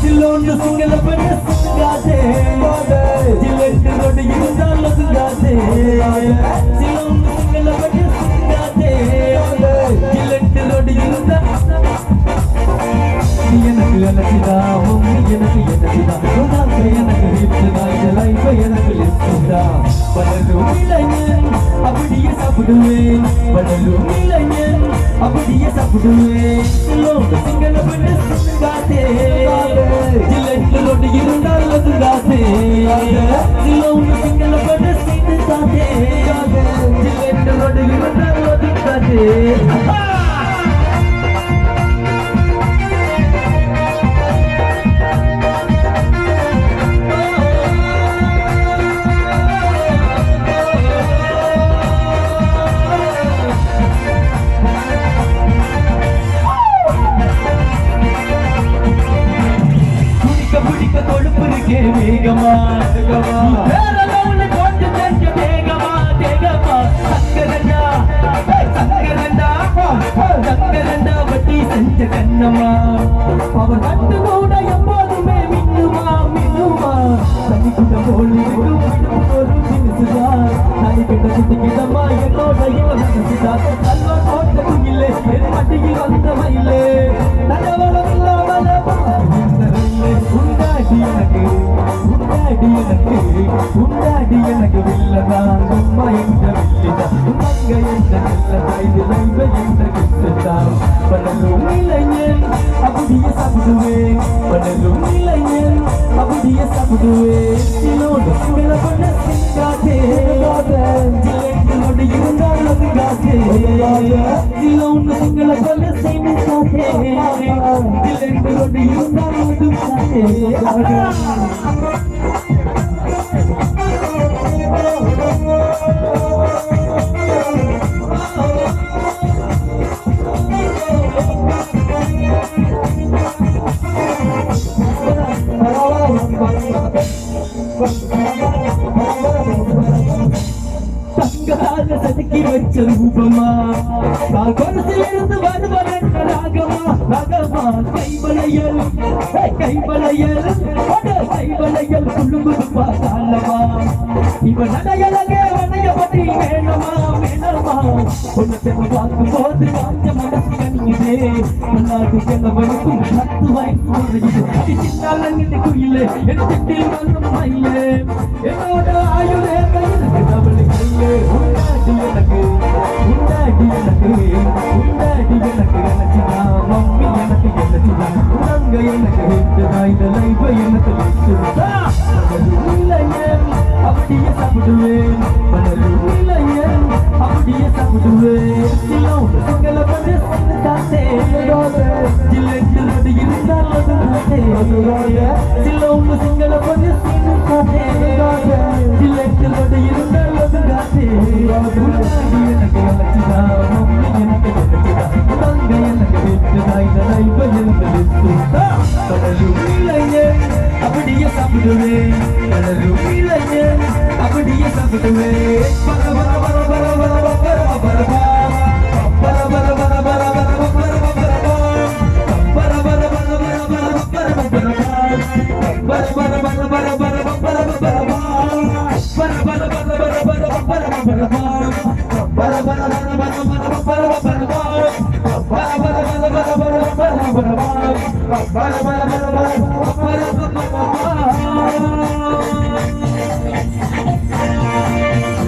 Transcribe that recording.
சிலோன்னு சிங்கள பெண்ண சிங்காதே ஜில்லெட்டு ரோடு இருந்தாலும் சிங்காதே சிலோன்னு சிங்கள பெண்ண சிங்காதே ஜில்லெட்டு ரோடு இருந்தா எனக்கு எனக்குதான் எனக்கு எனக்குதான் எனக்கு வீட்டுதான் இந்த லைஃப் எனக்கு லிஸ்டுதான் பலரும் இளைஞன் அப்படியே சாப்பிடுவேன் பலரும் இளைஞன் அப்படியே சாப்பிடுவேன் சிங்கள பெண்ணு சிங்காதே ஜில்லெட்டு ரோடு இருந்தால் அதுதாதே சிங்கள பெண்ணு சிங்காதே ஜில்லெட்டு ரோடு இருந்தால் அதுதாதே வேகமா வேகமா கொஞ்சம் வேகமா வேகமா சங்கரண்டா வட்டி செஞ்ச கண்ணமா அவர் கண்டு கூட எப்போதுமே மின்னுமா மின்னுமா தனிக்கிட்ட போலி ஒரு தினுசுதா தனிக்கிட்ட சுத்திக்கிட்டமா என்னோட இவசுதா கல்வா கோட்டை இல்லை என் மட்டியில் வந்த மயிலே நலவளம் இல்லாமல உண்டாடி எனக்கு உண்டாடி எனக்கு வில்லதான் உம்மா என்ற வில்லிதான் மங்க என்ற நல்லதா இது லைவ என்ற கிட்டதான் பலரும் இளைஞன் அப்படியே சாப்பிடுவேன் பலரும் இளைஞன் அப்படியே சாப்பிடுவேன் சிலோடு சிங்கள பண்ண சிங்காதே ஜில்லெட்டு இருந்தால் அது காதே சிலோடு சிங்கள பண்ண சிங்காதே ஜில்லெட்டு இருந்தால் அது காதே தங்காக சதுக்கி வச்ச ரூபமா கொரசிலிருந்து வருவன் ராகமா ராகமா கைவளையல் கைவளையல் குழுங்குது பாசாலமா இவன் நடையலகே வனையபடி வேணமா வேணமா ஒன்னு சென்று பார்க்கும் போது காஞ்ச மனசு கணியுதே மன்னாது செல்லவனுக்கும் 10 வயசு முறையுது சின்னாலங்கிட்டு குயிலே என் திட்டில் வரும் மயிலே என்னோட ஆயுளே கையிலுக்கு தவளை கையே உண்டாடி எனக்கு எனக்குதா மம்மி எனக்கு எனக்குதா உனங்க எனக்கு ஹிட்டுதா இந்த லைஃப் எனக்கு லிஸ்டுதா பலரும் இளைஞன் அப்படியே சாப்பிடுவேன் பலரும் இளைஞன் அப்படியே சாப்பிடுவேன் சிலோடு சிங்கள பண்ண சிங்காதே ஜில்லெட்டு ரோடு இருந்தால் அதுதாதே சிலோடு சிங்கள பண்ண சிங்காதே ஜில்லெட்டு ரோடு இருந்தால் அதுதாதே உண்டாடி எனக்கு எனக்குதா மம்மி எனக்கு எனக்குதா உனங்க எனக்கு ஹிட்டுதா இந்த லைஃப் எனக்கு லிஸ்டுதா பலரும் இளைஞன் அப்படியே சாப்பிடுவேன் பலரும் இளைஞன் அப்படியே சாப்பிடுவேன் Bala